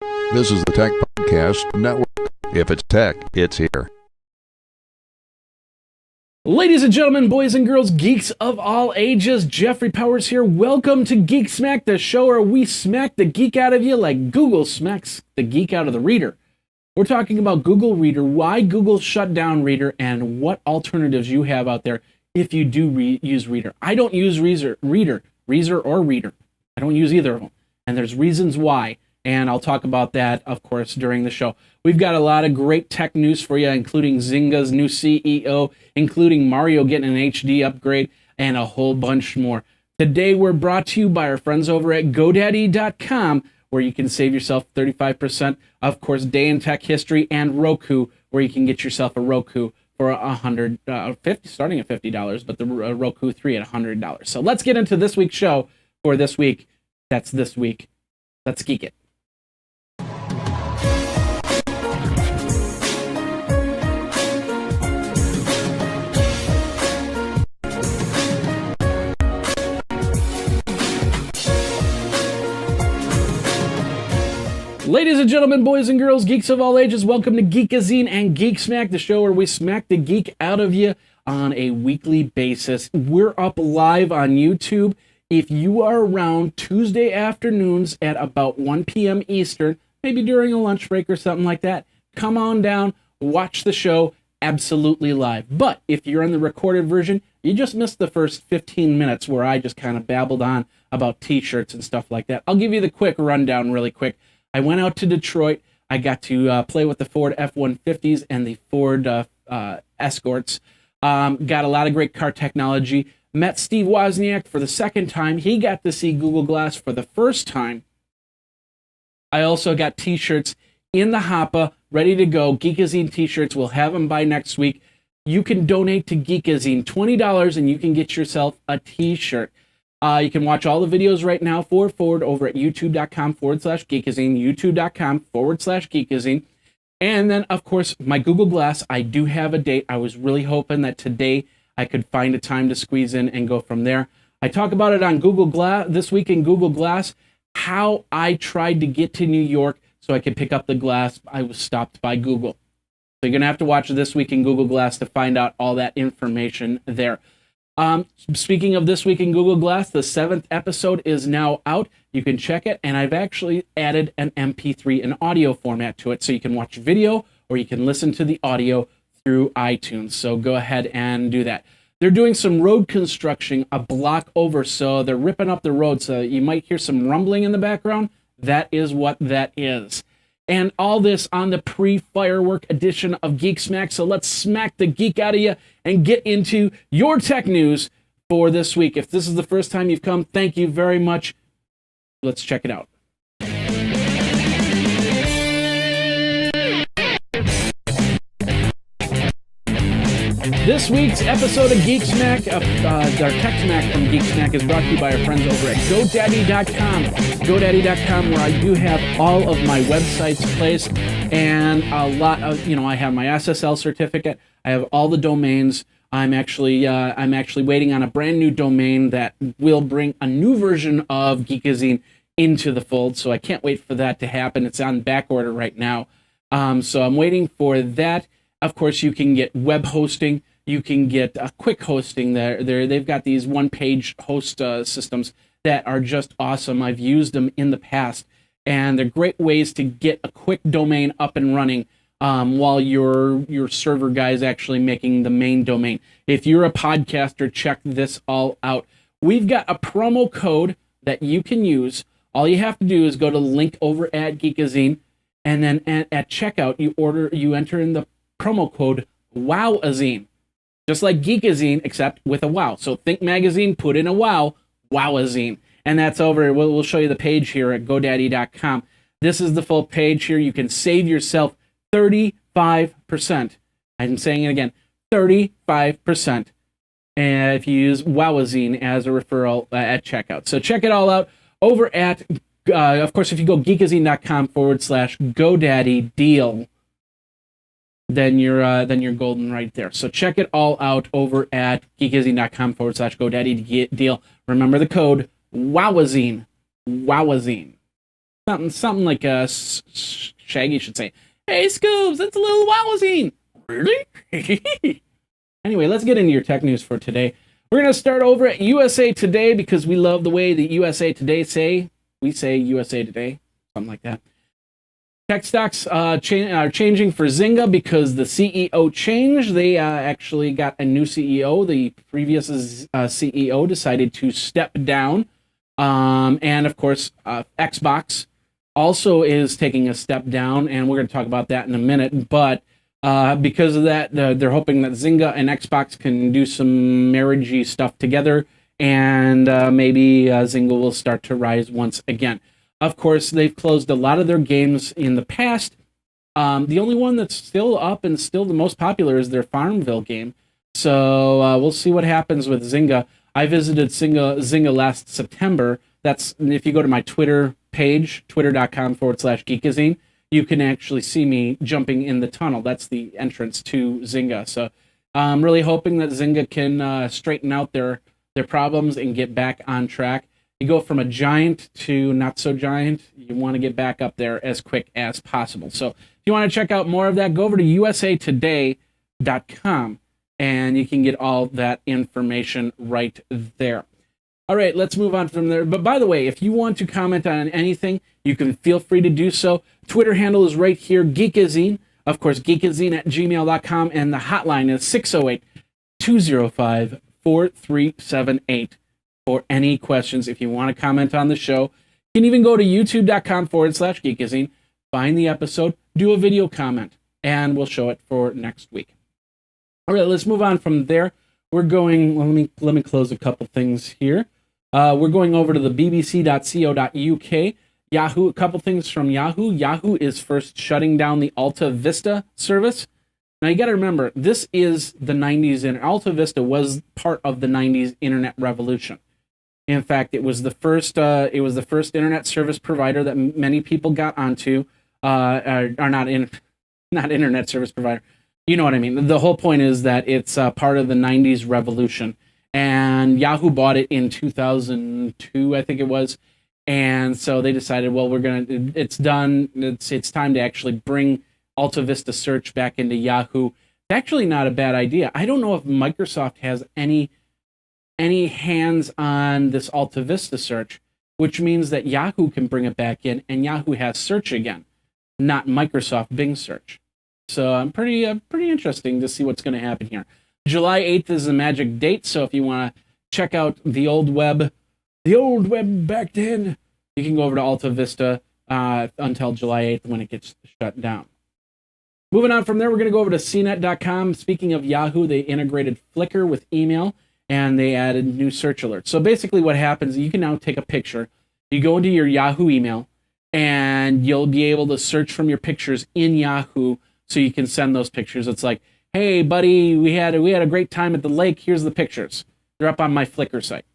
This is the Tech Podcast Network. If it's tech, it's here. Ladies and gentlemen, boys and girls, geeks of all ages, Jeffrey Powers here. Welcome to Geek Smack, the show where we smack the geek out of you like Google smacks the geek out of the reader. We're talking about Google Reader, why Google shut down Reader, and what alternatives you have out there if you do use Reader. I don't use Reader or Reader. I don't use either of them, and there's reasons why. And I'll talk about that, of course, during the show. We've got a lot of great tech news for you, including Zynga's new CEO, including Mario getting an HD upgrade, and a whole bunch more. Today, we're brought to you by our friends over at GoDaddy.com, where you can save yourself 35%. Of course, Day in Tech History, and Roku, where you can get yourself a Roku for starting at $50, but the Roku 3 at $100. So let's get into this week's show for this week. That's this week. Let's geek it. Ladies and gentlemen, boys and girls, geeks of all ages, welcome to Geekazine and Geek Smack, the show where we smack the geek out of you on a weekly basis. We're up live on YouTube. If you are around Tuesday afternoons at about 1 p.m. Eastern, maybe during a lunch break or something like that, come on down, watch the show absolutely live. But if you're in the recorded version, you just missed the first 15 minutes where I just kind of babbled on about t-shirts and stuff like that. I'll give you the quick rundown really quick. I went out to Detroit. I got to play with the Ford F-150s and the Ford Escorts. Got a lot of great car technology. Met Steve Wozniak for the second time. He got to see Google Glass for the first time. I also got t-shirts in the hopper, ready to go. Geekazine t-shirts. We'll have them by next week. You can donate to Geekazine $20 and you can get yourself a t-shirt. You can watch all the videos right now for Ford over at youtube.com/Geekazine, youtube.com/Geekazine. And then, of course, my Google Glass. I do have a date. I was really hoping that today I could find a time to squeeze in and go from there. I talk about it on Google Glass, this week in Google Glass, how I tried to get to New York so I could pick up the glass. I was stopped by Google. So you're going to have to watch This Week in Google Glass to find out all that information there. Speaking of This Week in Google Glass, the 7th episode is now out. You can check it, and I've actually added an MP3 in audio format to it, so you can watch video or you can listen to the audio through iTunes. So go ahead and do that. They're doing some road construction a block over, so they're ripping up the road, so you might hear some rumbling in the background. That is what that is. And all this on the pre-firework edition of Geek Smack. So let's smack the geek out of you and get into your tech news for this week. If this is the first time you've come, thank you very much. Let's check it out. This week's episode of Geek Smack, our Tech Smack from Geek Smack, is brought to you by our friends over at GoDaddy.com. GoDaddy.com, where I do have all of my websites placed, and a lot of, I have my SSL certificate. I have all the domains. I'm actually waiting on a brand new domain that will bring a new version of Geekazine into the fold. So I can't wait for that to happen. It's on back order right now. So I'm waiting for that. Of course, you can get web hosting. You can get a quick hosting there. They've got these one-page host systems that are just awesome. I've used them in the past, and they're great ways to get a quick domain up and running while your server guy is actually making the main domain. If you're a podcaster, check this all out. We've got a promo code that you can use. All you have to do is go to the link over at Geekazine, and then at checkout, you enter in the promo code WOWazine. Just like Geekazine, except with a wow. So think magazine, put in a wow, WOWazine. And that's over. We'll show you the page here at GoDaddy.com. This is the full page here. You can save yourself 35%. I'm saying it again, 35%. And if you use WOWazine as a referral at checkout. So check it all out over at, of course, if you go geekazine.com/GoDaddy deal, then you're golden right there. So check it all out over at geekazine.com/GoDaddy deal. Remember the code WOWazine. WOWazine. Something like Shaggy should say, "Hey, Scoobs, it's a little Wowazine." Really? Anyway, let's get into your tech news for today. We're going to start over at USA Today because we love the way the USA Today say. We say USA Today, something like that. Tech stocks are changing for Zynga because the CEO changed. They actually got a new CEO. The previous CEO decided to step down. And of course, Xbox also is taking a step down, and we're going to talk about that in a minute. But because of that, they're hoping that Zynga and Xbox can do some marriagey stuff together, and maybe Zynga will start to rise once again. Of course, they've closed a lot of their games in the past. The only one that's still up and still the most popular is their Farmville game. So we'll see what happens with Zynga. I visited Zynga last September. That's if you go to my Twitter page, twitter.com/Geekazine, you can actually see me jumping in the tunnel. That's the entrance to Zynga. So I'm really hoping that Zynga can straighten out their problems and get back on track. You go from a giant to not so giant. You want to get back up there as quick as possible. So if you want to check out more of that, go over to usatoday.com and you can get all that information right there. All right, let's move on from there. But by the way, if you want to comment on anything, you can feel free to do so. Twitter handle is right here, Geekazine. Of course, geekazine@gmail.com, and the hotline is 608-205-4378 for any questions. If you want to comment on the show, you can even go to youtube.com/Geekazine, find the episode, do a video comment, and we'll show it for next week. All right, let's move on from there. We're going, let me close a couple things here. We're going over to the bbc.co.uk. Yahoo, a couple things from Yahoo. Yahoo is first shutting down the Alta Vista service. Now you got to remember, this is the 90s, and Alta Vista was part of the 90s internet revolution. In fact, it was the first internet service provider that many people got onto, or not internet service provider. You know what I mean. The whole point is that it's part of the 90s revolution. And Yahoo bought it in 2002, I think it was. And so they decided, well, it's done. It's time to actually bring Alta Vista Search back into Yahoo. It's actually not a bad idea. I don't know if Microsoft has any hands on this Alta Vista Search, which means that Yahoo can bring it back in, and Yahoo has search again, not Microsoft Bing Search. So pretty interesting to see what's going to happen here. July 8th is the magic date, so if you want to check out the old web back then, you can go over to Alta Vista until July 8th when it gets shut down. Moving on from there, we're going to go over to cnet.com. Speaking of Yahoo, they integrated Flickr with email, and they added new search alerts. So basically what happens, you can now take a picture, you go into your Yahoo email, and you'll be able to search from your pictures in Yahoo so you can send those pictures. It's like, hey, buddy, we had a great time at the lake. Here's the pictures. They're up on my Flickr site.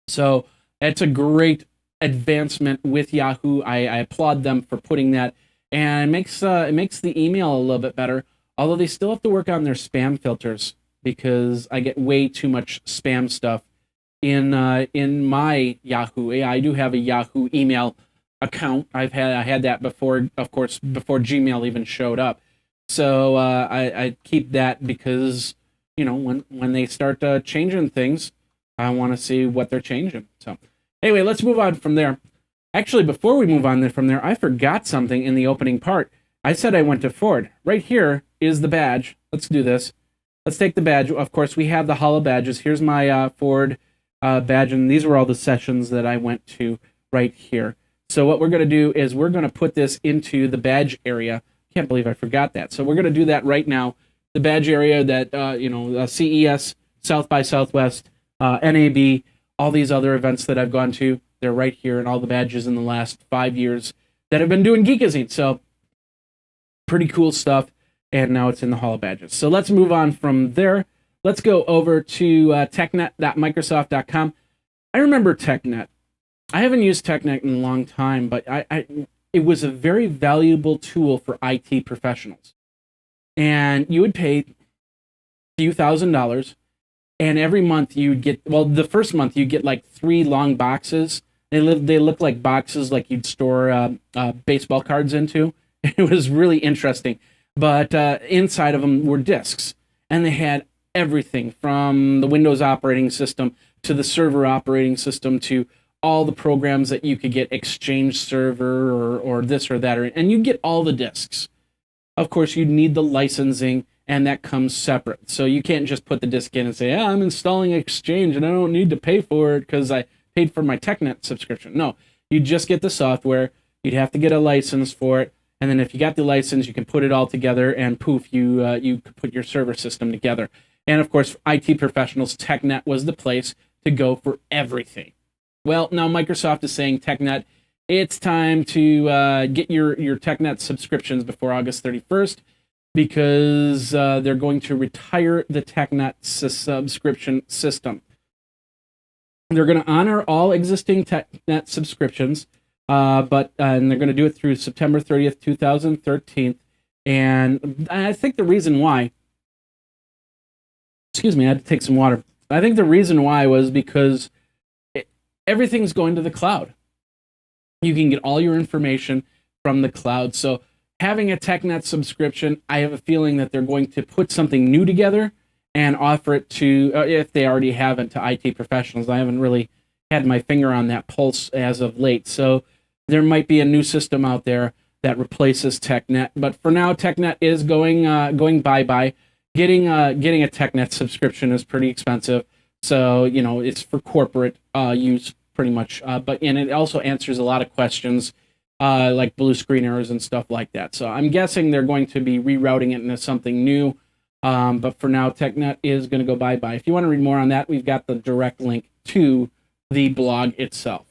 So it's a great advancement with Yahoo. I applaud them for putting that, and it makes the email a little bit better. Although they still have to work on their spam filters because I get way too much spam stuff in my Yahoo. Yeah, I do have a Yahoo email account. I had that before, of course, before Gmail even showed up. So I keep that because, you know, when they start changing things, I want to see what they're changing. So anyway, let's move on from there. Actually, before we move on from there, I forgot something in the opening part. I said I went to Ford. Right here is the badge. Let's do this. Let's take the badge. Of course, we have the Holo badges. Here's my Ford badge, and these were all the sessions that I went to right here. So what we're going to do is we're going to put this into the badge area. Can't believe I forgot that. So we're going to do that right now. The badge area that, CES, South by Southwest, NAB, all these other events that I've gone to, they're right here, and all the badges in the last 5 years that have been doing Geekazine. So pretty cool stuff, and now it's in the Holo badges. So let's move on from there. Let's go over to technet.microsoft.com. I remember TechNet. I haven't used TechNet in a long time, but it was a very valuable tool for IT professionals. And you would pay a few $1,000s, and every month you'd get, well, the first month you get like 3 long boxes They look like boxes like you'd store baseball cards into. It was really interesting. But inside of them were discs, and they had everything from the Windows operating system to the server operating system to all the programs that you could get, Exchange Server or this or that, and you get all the discs. Of course, you'd need the licensing, and that comes separate. So you can't just put the disc in and say, yeah, I'm installing Exchange and I don't need to pay for it because I paid for my TechNet subscription. No, you just get the software. You'd have to get a license for it. And then if you got the license, you can put it all together and poof, you could put your server system together. And of course, IT professionals, TechNet was the place to go for everything. Well, now Microsoft is saying, TechNet, it's time to get your TechNet subscriptions before August 31st because they're going to retire the TechNet subscription system. They're going to honor all existing TechNet subscriptions, but and they're going to do it through September 30th, 2013. And I think the reason why, excuse me, I had to take some water. I think the reason why was because everything's going to the cloud. You can get all your information from the cloud. So having a TechNet subscription, I have a feeling that they're going to put something new together and offer it to, if they already haven't, to IT professionals. I haven't really had my finger on that pulse as of late. So there might be a new system out there that replaces TechNet. But for now, TechNet is going bye-bye. Getting a TechNet subscription is pretty expensive. So, you know, it's for corporate use pretty much. And it also answers a lot of questions like blue screen errors and stuff like that. So I'm guessing they're going to be rerouting it into something new. But for now, TechNet is going to go bye-bye. If you want to read more on that, we've got the direct link to the blog itself.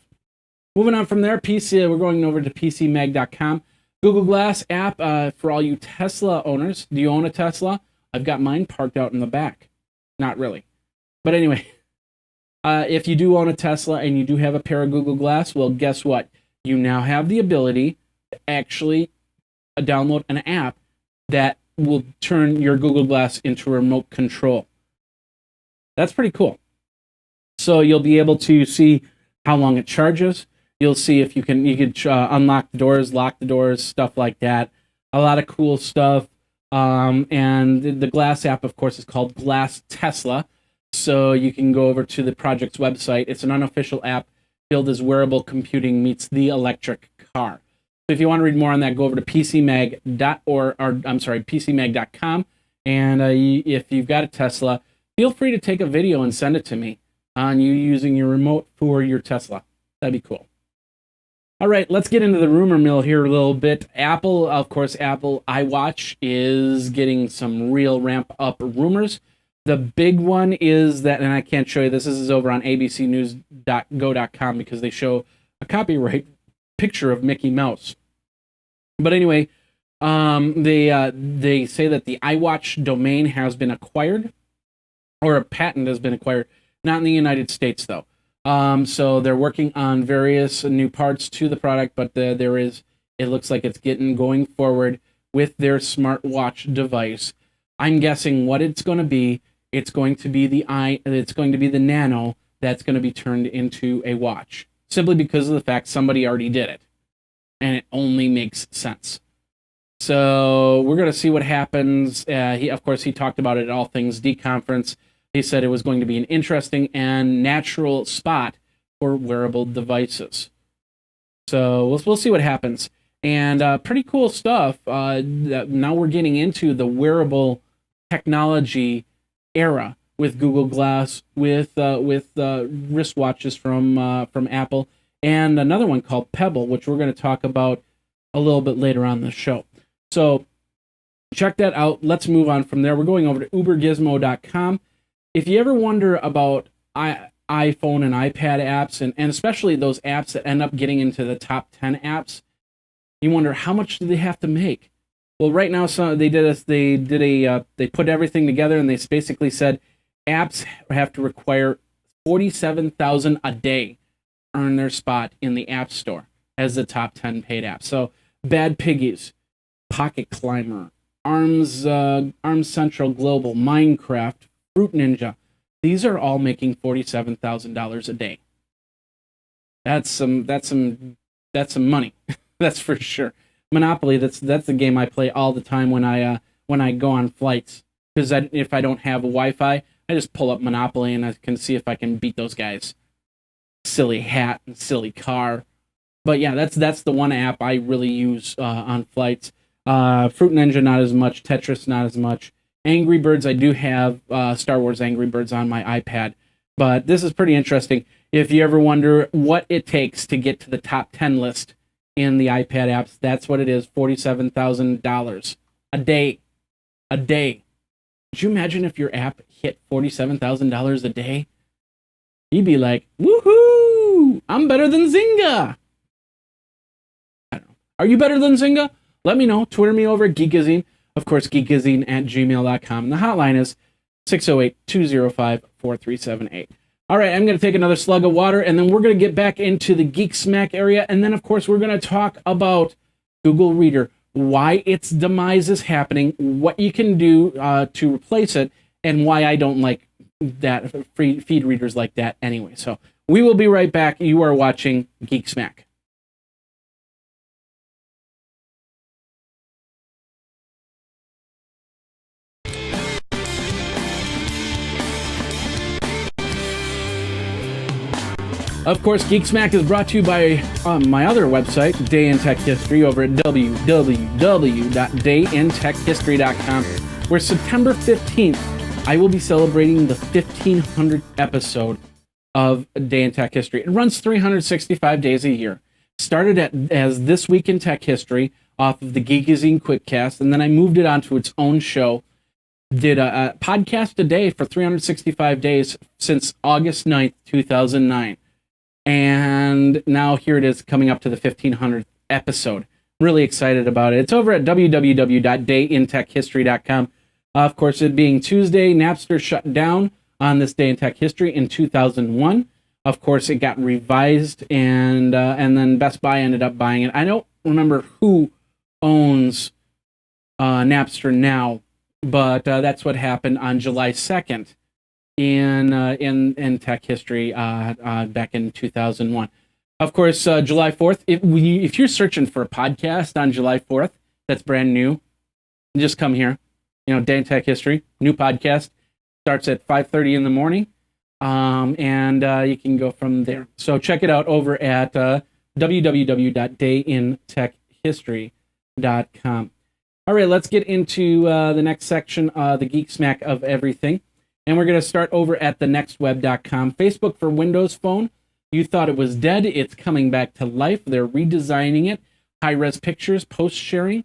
Moving on from there, we're going over to PCMag.com. Google Glass app for all you Tesla owners. Do you own a Tesla? I've got mine parked out in the back. Not really. But anyway, if you do own a Tesla and you do have a pair of Google Glass, well, guess what? You now have the ability to actually download an app that will turn your Google Glass into remote control. That's pretty cool. So you'll be able to see how long it charges. You'll see if you can unlock the doors, lock the doors, stuff like that. A lot of cool stuff. And the Glass app, of course, is called Glass Tesla. So you can go over to the project's website. It's an unofficial app billed as wearable computing meets the electric car. So if you want to read more on that, go over to PCMag.com. And if you've got a Tesla, feel free to take a video and send it to me on you using your remote for your Tesla. That'd be cool. All right, let's get into the rumor mill here a little bit. Apple iWatch is getting some real ramp up rumors. The big one is that, and I can't show you this is over on abcnews.go.com because they show a copyright picture of Mickey Mouse. But anyway, they say that the iWatch domain has been acquired, or a patent has been acquired, not in the United States though. So they're working on various new parts to the product, but it looks like it's going forward with their smartwatch device. I'm guessing what it's going to be. It's going to be the Nano that's going to be turned into a watch, simply because of the fact somebody already did it, and it only makes sense. So we're going to see what happens. He talked about it at All Things Geek conference. He said it was going to be an interesting and natural spot for wearable devices. So we'll see what happens. And pretty cool stuff. Now we're getting into the wearable technology era with Google Glass, with wristwatches from Apple, and another one called Pebble, which we're going to talk about a little bit later on the show. So check that out. Let's move on from there. We're going over to ubergizmo.com. If you ever wonder about iPhone and iPad apps, and especially those apps that end up getting into the top 10 apps, you wonder how much do they have to make? Well, right now, they put everything together, and they basically said apps have to require $47,000 a day to earn their spot in the App Store as the top 10 paid apps. So, Bad Piggies, Pocket Climber, Arms Central Global, Minecraft, Fruit Ninja, these are all making $47,000 a day. That's some money. That's for sure. Monopoly, that's the game I play all the time when I go on flights. Because if I don't have Wi-Fi, I just pull up Monopoly and I can see if I can beat those guys. Silly hat and silly car. But yeah, that's the one app I really use on flights. Fruit Ninja, not as much. Tetris, not as much. Angry Birds, I do have Star Wars Angry Birds on my iPad. But this is pretty interesting. If you ever wonder what it takes to get to the top 10 list in the iPad apps, that's what it is, $47,000 a day. A day. Could you imagine if your app hit $47,000 a day? You'd be like, woohoo! I'm better than Zynga! I don't know. Are you better than Zynga? Let me know. Twitter me over at Geekazine. Of course, geekazine@gmail.com. And the hotline is 608-205-4378. All right, I'm going to take another slug of water, and then we're going to get back into the Geek Smack area. And then, of course, we're going to talk about Google Reader, why its demise is happening, what you can do to replace it, and why I don't like that free feed readers like that anyway. So we will be right back. You are watching Geek Smack. Of course, Geek Smack is brought to you by my other website, Day in Tech History, over at www.dayintechhistory.com, where September 15th, I will be celebrating the 1500th episode of Day in Tech History. It runs 365 days a year. Started as This Week in Tech History off of the Geekazine Quickcast, and then I moved it onto its own show. Did a podcast a day for 365 days since August 9th, 2009. And now here it is coming up to the 1500th episode. Really excited about it. It's over at www.dayintechhistory.com. Of course, it being Tuesday, Napster shut down on this day in tech history in 2001. Of course, it got revised, and then Best Buy ended up buying it. I don't remember who owns Napster now, but that's what happened on July 2nd. In tech history back in 2001. Of course, July 4th, if you're searching for a podcast on July 4th that's brand new, just come here. Day in Tech History, new podcast, starts at 5:30 in the morning, and you can go from there. So check it out over at www.dayintechhistory.com. All right, let's get into the next section, the Geek Smack of everything. And we're going to start over at thenextweb.com. Facebook for Windows Phone. You thought it was dead. It's coming back to life. They're redesigning it. High-res pictures, post-sharing,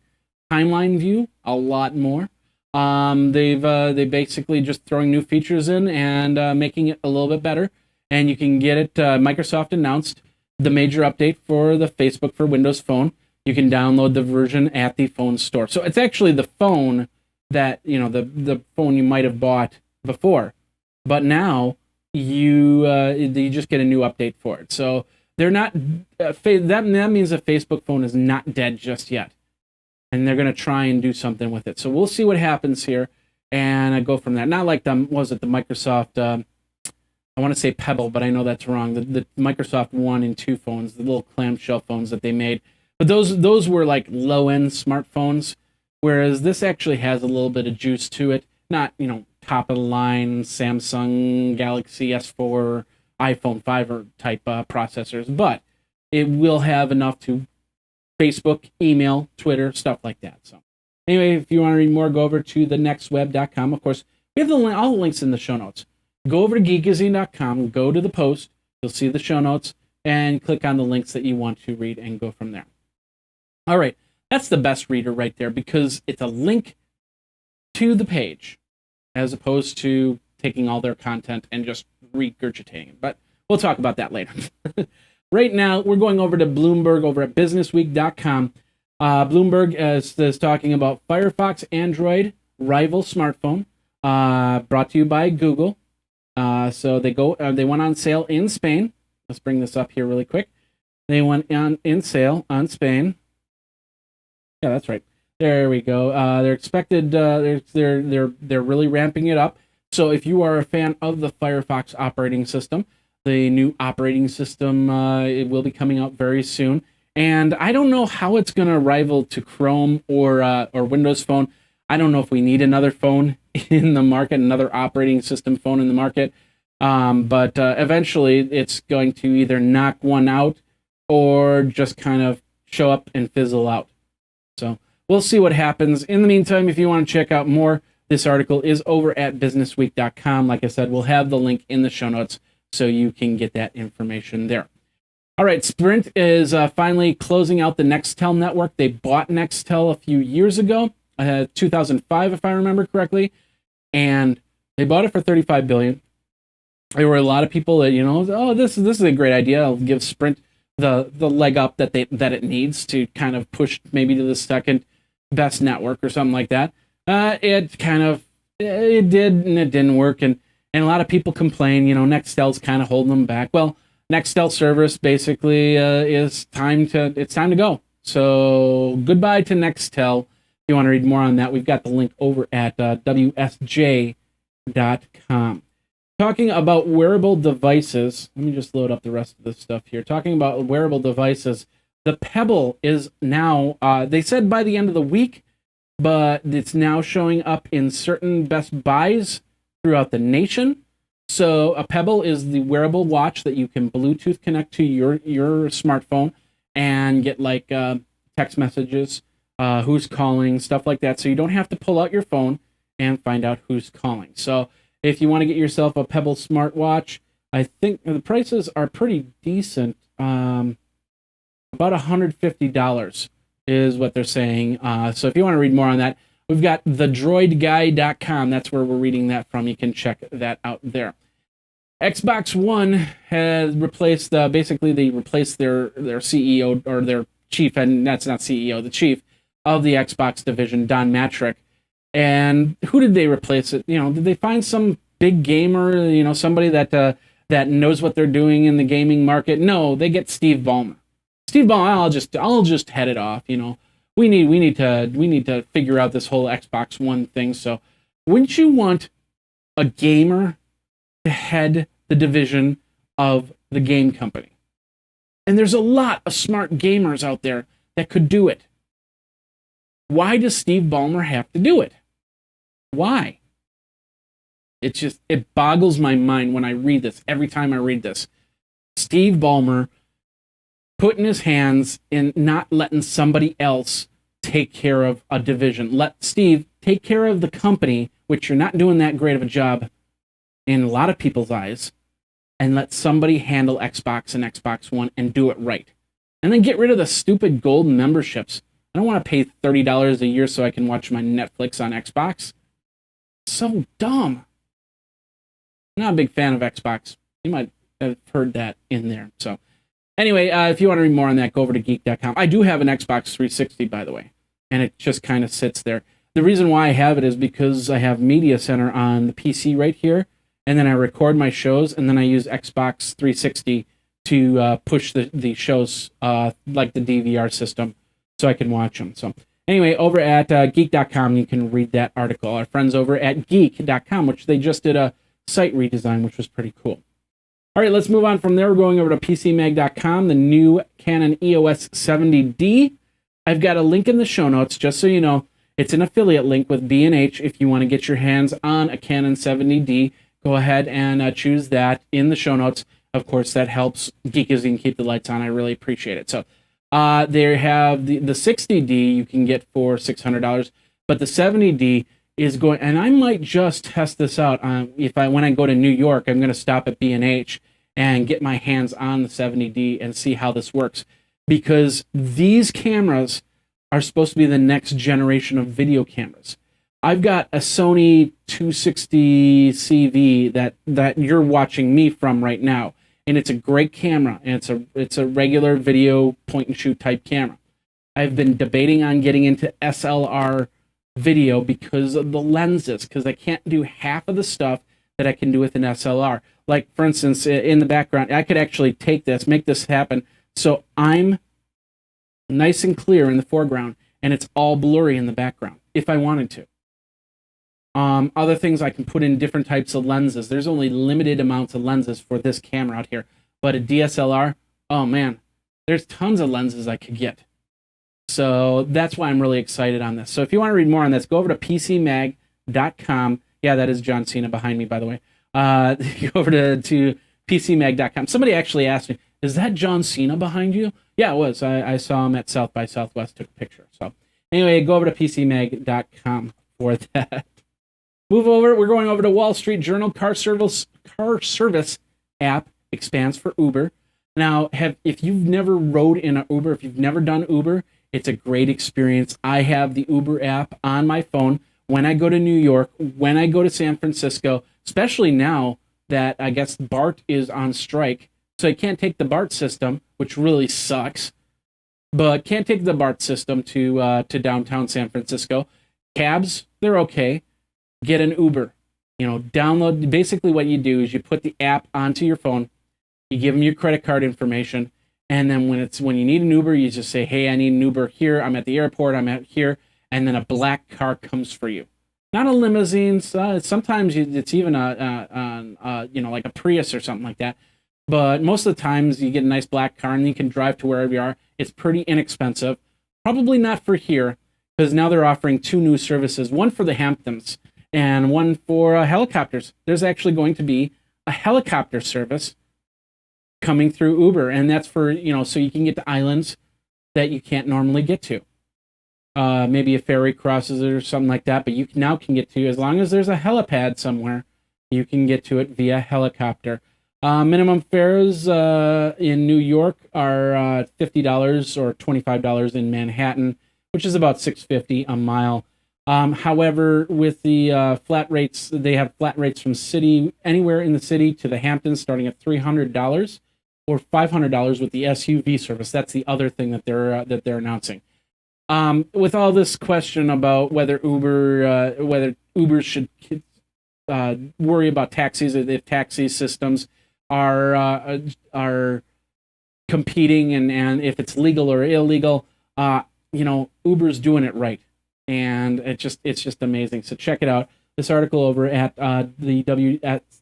timeline view, a lot more. They basically just throwing new features in and making it a little bit better. And you can get it. Microsoft announced the major update for the Facebook for Windows Phone. You can download the version at the phone store. So it's actually the phone that, the phone you might have bought before, but now you just get a new update for it. So they're not that means the Facebook phone is not dead just yet, and they're going to try and do something with it. So we'll see what happens here, and I go from that. Not like the Microsoft. I want to say Pebble, but I know that's wrong. The Microsoft 1 and 2 phones, the little clamshell phones that they made, but those were like low end smartphones, whereas this actually has a little bit of juice to it. Not top of the line Samsung Galaxy S4, iPhone 5 type processors, but it will have enough to Facebook, email, Twitter, stuff like that. So anyway, if you want to read more, go over to thenextweb.com. Of course, we have all the links in the show notes. Go over to geekazine.com, go to the post, you'll see the show notes, and click on the links that you want to read and go from there. All right, that's the best reader right there because it's a link to the page, as opposed to taking all their content and just regurgitating it. But we'll talk about that later. Right now, we're going over to Bloomberg over at businessweek.com. Bloomberg is talking about Firefox Android rival smartphone, brought to you by Google. So they went on sale in Spain. Let's bring this up here really quick. They went in sale on Spain. Yeah, that's right. There we go. They're expected. They're really ramping it up. So if you are a fan of the Firefox operating system, The new operating system it will be coming out very soon, and I don't know how it's going to rival to Chrome or Windows Phone. I don't know if we need another phone in the market, another operating system phone in the market. But eventually, it's going to either knock one out or just kind of show up and fizzle out. So we'll see what happens. In the meantime, if you want to check out more, this article is over at businessweek.com. Like I said, we'll have the link in the show notes so you can get that information there. All right, Sprint is finally closing out the Nextel network. They bought Nextel a few years ago, 2005, if I remember correctly, and they bought it for $35 billion. There were a lot of people that, oh, this is a great idea. I'll give Sprint the leg up that it needs to kind of push maybe to the second best network or something like that. It did, and it didn't work, and a lot of people complain. Nextel's kind of holding them back. Well, Nextel service basically it's time to go. So goodbye to Nextel. If you want to read more on that, we've got the link over at WSJ.com. Talking about wearable devices, let me just load up the rest of this stuff here. Talking about wearable devices, the Pebble is now, they said by the end of the week, but it's now showing up in certain Best Buys throughout the nation. So a Pebble is the wearable watch that you can Bluetooth connect to your smartphone and get like text messages, who's calling, stuff like that. So you don't have to pull out your phone and find out who's calling. So if you want to get yourself a Pebble smartwatch, I think the prices are pretty decent. About $150 is what they're saying. So if you want to read more on that, we've got thedroidguy.com. That's where we're reading that from. You can check that out there. Xbox One has replaced, basically they replaced their CEO or their chief, and that's not CEO, the chief of the Xbox division, Don Matrick. And who did they replace it? Did they find some big gamer, somebody that knows what they're doing in the gaming market? No, they get Steve Ballmer. Steve Ballmer, I'll just head it off. We need to figure out this whole Xbox One thing. So, wouldn't you want a gamer to head the division of the game company? And there's a lot of smart gamers out there that could do it. Why does Steve Ballmer have to do it? Why? It boggles my mind when I read this. Every time I read this, Steve Ballmer putting his hands in not letting somebody else take care of a division. Let Steve take care of the company, which you're not doing that great of a job in a lot of people's eyes, and let somebody handle Xbox and Xbox One and do it right. And then get rid of the stupid gold memberships. I don't want to pay $30 a year so I can watch my Netflix on Xbox. So dumb. I'm not a big fan of Xbox. You might have heard that in there. So anyway, if you want to read more on that, go over to geek.com. I do have an Xbox 360, by the way, and it just kind of sits there. The reason why I have it is because I have Media Center on the PC right here, and then I record my shows, and then I use Xbox 360 to push the shows like the DVR system so I can watch them. So anyway, over at geek.com, you can read that article. Our friends over at geek.com, which they just did a site redesign, which was pretty cool. All right, let's move on from there. We're going over to PCMag.com, the new Canon EOS 70D. I've got a link in the show notes, just so you know. It's an affiliate link with B&H. If you want to get your hands on a Canon 70D, go ahead and choose that in the show notes. Of course, that helps Geekazine keep the lights on. I really appreciate it. So they have the 60D you can get for $600, but the 70D is going, and I might just test this out. When I go to New York, I'm going to stop at B&H and get my hands on the 70D and see how this works, because these cameras are supposed to be the next generation of video cameras. I've got a Sony 260 CV that you're watching me from right now, and it's a great camera, and it's a regular video point and shoot type camera. I've been debating on getting into SLR video because of the lenses, because I can't do half of the stuff that I can do with an SLR. Like, for instance, in the background, I could actually take this, make this happen, so I'm nice and clear in the foreground, and it's all blurry in the background, if I wanted to. Other things, I can put in different types of lenses. There's only limited amounts of lenses for this camera out here. But a DSLR, oh man, there's tons of lenses I could get. So that's why I'm really excited on this. So if you want to read more on this, go over to PCMag.com. Yeah, that is John Cena behind me, by the way. Go over to PCMag.com. Somebody actually asked me, is that John Cena behind you? Yeah, it was. I saw him at South by Southwest, took a picture. So anyway, go over to PCMag.com for that. Move over. We're going over to Wall Street Journal. Car service app expands for Uber. Now, if you've never rode in an Uber, if you've never done Uber, it's a great experience. I have the Uber app on my phone when I go to New York, when I go to San Francisco, especially now that I guess BART is on strike. So I can't take the BART system, which really sucks, but can't take the BART system to downtown San Francisco. Cabs, they're okay. Get an Uber. Download. Basically what you do is you put the app onto your phone, you give them your credit card information, and then when you need an Uber, you just say, hey, I need an Uber here. I'm at the airport. I'm at here. And then a black car comes for you. Not a limousine. Sometimes it's even like a Prius or something like that. But most of the times you get a nice black car and you can drive to wherever you are. It's pretty inexpensive. Probably not for here, because now they're offering 2 new services. One for the Hamptons and one for helicopters. There's actually going to be a helicopter service coming through Uber, and that's for, so you can get to islands that you can't normally get to. Maybe a ferry crosses it or something like that, but you now can get to, as long as there's a helipad somewhere, you can get to it via helicopter. Minimum fares in New York are $50 or $25 in Manhattan, which is about $6.50 a mile. However, with the flat rates, they have flat rates from anywhere in the city to the Hamptons, starting at $300 or $500 with the SUV service. That's the other thing that they're announcing. With all this question about whether Uber should worry about taxis, if taxi systems are competing and if it's legal or illegal, Uber's doing it right. And it's just amazing. So check it out. This article over at the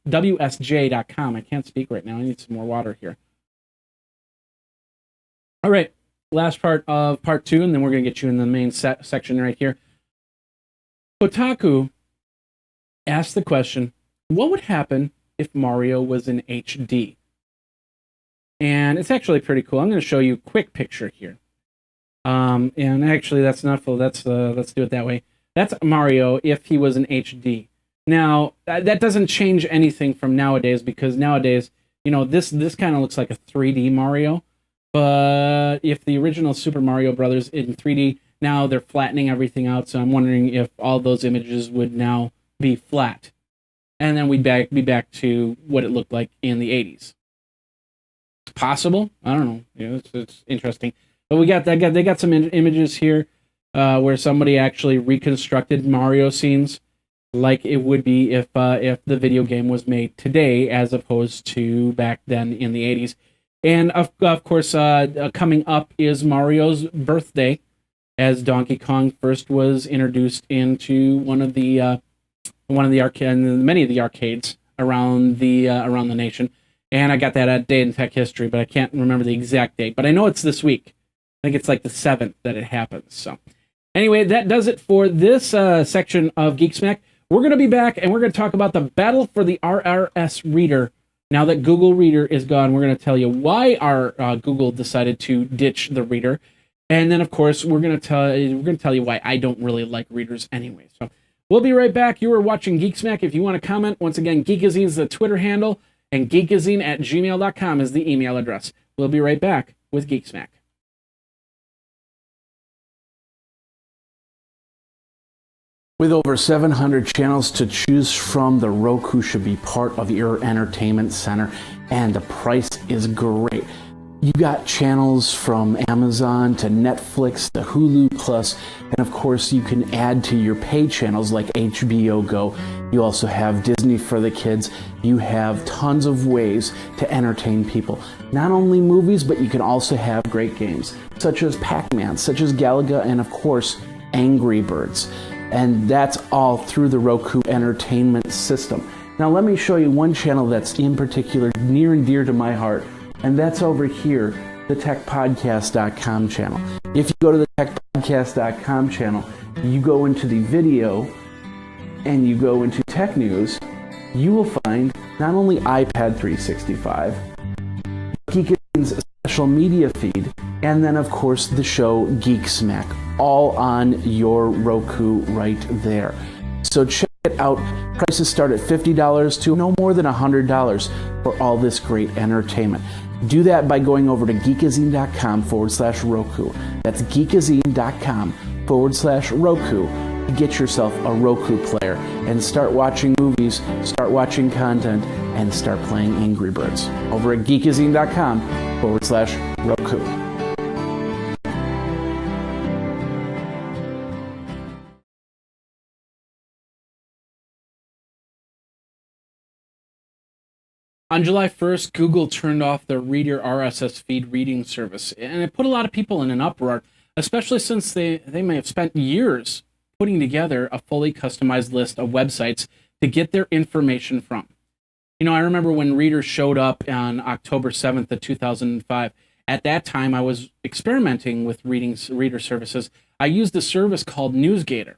WSJ.com. I can't speak right now. I need some more water here. All right. Last part of part 2, and then we're going to get you in the main section right here. Kotaku asked the question, what would happen if Mario was in HD? And it's actually pretty cool. I'm going to show you a quick picture here. And actually, that's not full. Let's do it that way. That's Mario if he was in HD. Now, that doesn't change anything from nowadays, because nowadays, this kind of looks like a 3D Mario. But if the original Super Mario Brothers in 3D, now they're flattening everything out. So I'm wondering if all those images would now be flat, and then we'd be back to what it looked like in the 80s. Possible? I don't know. It's interesting. But they got some images here where somebody actually reconstructed Mario scenes like it would be if the video game was made today, as opposed to back then in the 80s. And of course, coming up is Mario's birthday, as Donkey Kong first was introduced into many of the arcades around the nation. And I got that at Day in Tech History, but I can't remember the exact date. But I know it's this week. I think it's like the 7th that it happens. So anyway, that does it for this section of Geek Smack. We're going to be back, and we're going to talk about the battle for the RSS reader. Now that Google Reader is gone, we're going to tell you why our Google decided to ditch the reader, and then of course we're going to tell you why I don't really like readers anyway. So we'll be right back. You are watching Geek Smack. If you want to comment, once again, Geekazine is the Twitter handle, and geekazine@gmail.com is the email address. We'll be right back with Geek Smack. With over 700 channels to choose from, the Roku should be part of your entertainment center, and the price is great. You got channels from Amazon to Netflix to Hulu Plus, and of course you can add to your pay channels like HBO Go. You also have Disney for the kids. You have tons of ways to entertain people. Not only movies, but you can also have great games, such as Pac-Man, such as Galaga, and of course, Angry Birds. And that's all through the Roku entertainment system. Now let me show you one channel that's in particular near and dear to my heart, and that's over here, the techpodcast.com channel. If you go to the techpodcast.com channel, you go into the video and you go into tech news, you will find not only iPad 365, Geekazine's social media feed, and then of course the show Geek Smack, all on your Roku right there. So check it out. Prices start at $50 to no more than $100 for all this great entertainment. Do that by going over to geekazine.com/Roku. That's geekazine.com/Roku. Get yourself a Roku player and start watching movies, start watching content, and start playing Angry Birds over at geekazine.com/Roku. On July 1st, Google turned off their Reader RSS feed reading service, and it put a lot of people in an uproar, especially since they may have spent years putting together a fully customized list of websites to get their information from. You know, I remember when Reader showed up on October 7th of 2005. At that time, I was experimenting with Reader services. I used a service called NewsGator.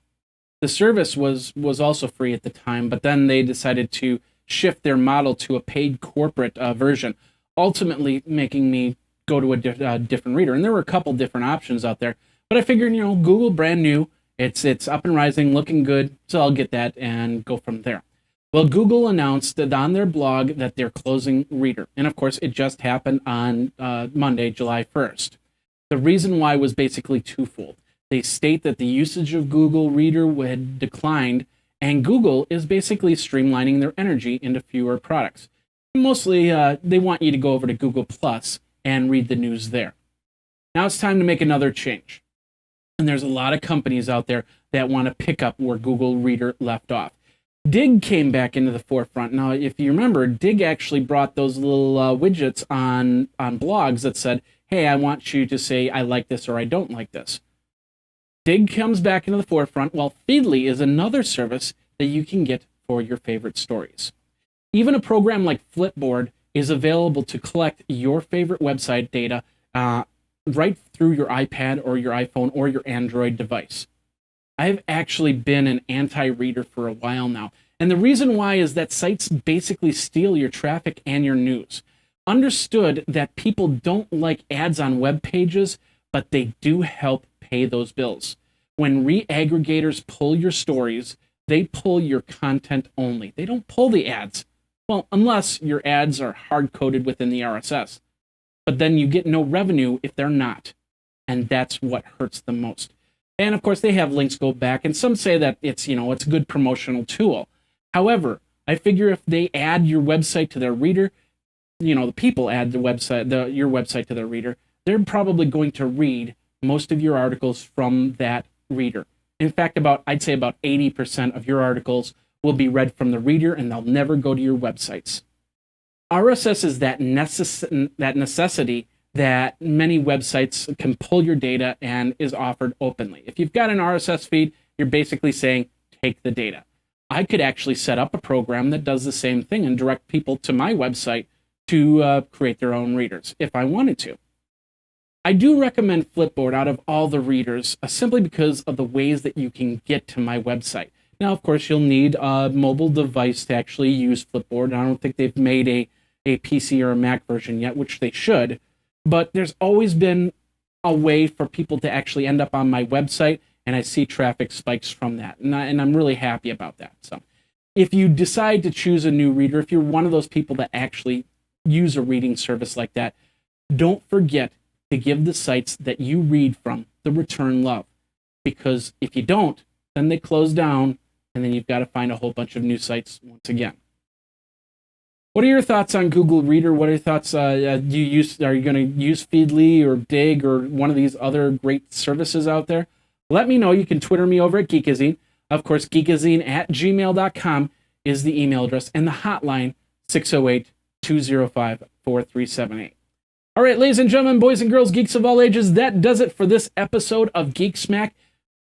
The service was also free at the time, but then they decided to shift their model to a paid corporate version, ultimately making me go to a different reader. And there were a couple different options out there, but I figured, you know, Google, brand new, it's up and rising, looking good, so I'll get that and go from there. Well, Google announced that on their blog that they're closing Reader, and of course, it just happened on Monday, July 1st. The reason why was basically twofold. They state that the usage of Google Reader had declined, and Google is basically streamlining their energy into fewer products. Mostly, they want you to go over to Google Plus and read the news there. Now it's time to make another change. And there's a lot of companies out there that want to pick up where Google Reader left off. Dig came back into the forefront. Now, if you remember, Dig actually brought those little widgets on blogs that said, hey, I want you to say I like this or I don't like this. Dig comes back into the forefront, while Feedly is another service that you can get for your favorite stories. Even a program like Flipboard is available to collect your favorite website data right through your iPad or your iPhone or your Android device. I've actually been an anti-reader for a while now, and the reason why is that sites basically steal your traffic and your news. Understood that people don't like ads on web pages, but they do help pay those bills. When re-aggregators pull your stories, they pull your content only. They don't pull the ads. Well, unless your ads are hard-coded within the RSS. But then you get no revenue if they're not. And that's what hurts the most. And of course, they have links go back, and some say that it's a good promotional tool. However, I figure if they add your website to their reader, the people add your website to their reader, they're probably going to read most of your articles from that reader. In fact, I'd say about 80% of your articles will be read from the reader, and they'll never go to your websites. RSS is that necessity that many websites can pull your data and is offered openly. If you've got an RSS feed, you're basically saying, take the data. I could actually set up a program that does the same thing and direct people to my website to create their own readers if I wanted to. I do recommend Flipboard out of all the readers simply because of the ways that you can get to my website. Now, of course, you'll need a mobile device to actually use Flipboard. I don't think they've made a PC or a Mac version yet, which they should. But there's always been a way for people to actually end up on my website, and I see traffic spikes from that. And I'm really happy about that. So if you decide to choose a new reader, if you're one of those people that actually use a reading service like that, don't forget to give the sites that you read from the return love. Because if you don't, then they close down, and then you've got to find a whole bunch of new sites once again. What are your thoughts on Google Reader? What are your thoughts? Are you going to use Feedly or Dig or one of these other great services out there? Let me know. You can Twitter me over at Geekazine. Of course, geekazine@gmail.com is the email address, and the hotline, 608-205-4378. All right, ladies and gentlemen, boys and girls, geeks of all ages, that does it for this episode of Geek Smack.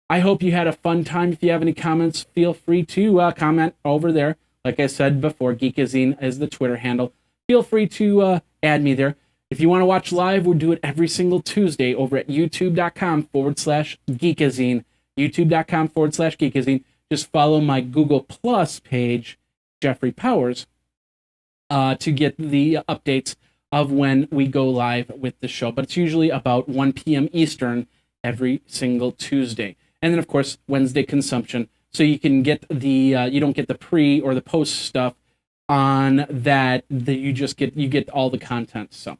I hope you had a fun time. If you have any comments, feel free to comment over there. Like I said before, Geekazine is the Twitter handle. Feel free to add me there. If you want to watch live, we'll do it every single Tuesday over at youtube.com/Geekazine. youtube.com/Geekazine. Just follow my Google Plus page, Jeffrey Powers, to get the updates of when we go live with the show. But it's usually about 1 p.m. Eastern every single Tuesday. And then, of course, Wednesday consumption. So you can get the, you don't get the pre or the post stuff on that. You get all the content. So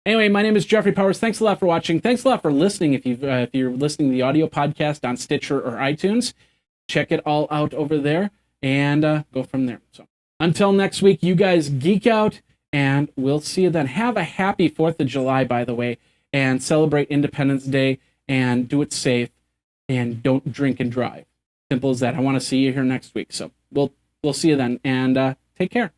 anyway, my name is Jeffrey Powers. Thanks a lot for watching. Thanks a lot for listening. If you're listening to the audio podcast on Stitcher or iTunes, check it all out over there and go from there. So until next week, you guys geek out, and we'll see you then. Have a happy 4th of July, by the way, and celebrate Independence Day, and do it safe, and don't drink and drive. Simple as that. I want to see you here next week. So we'll see you then, and take care.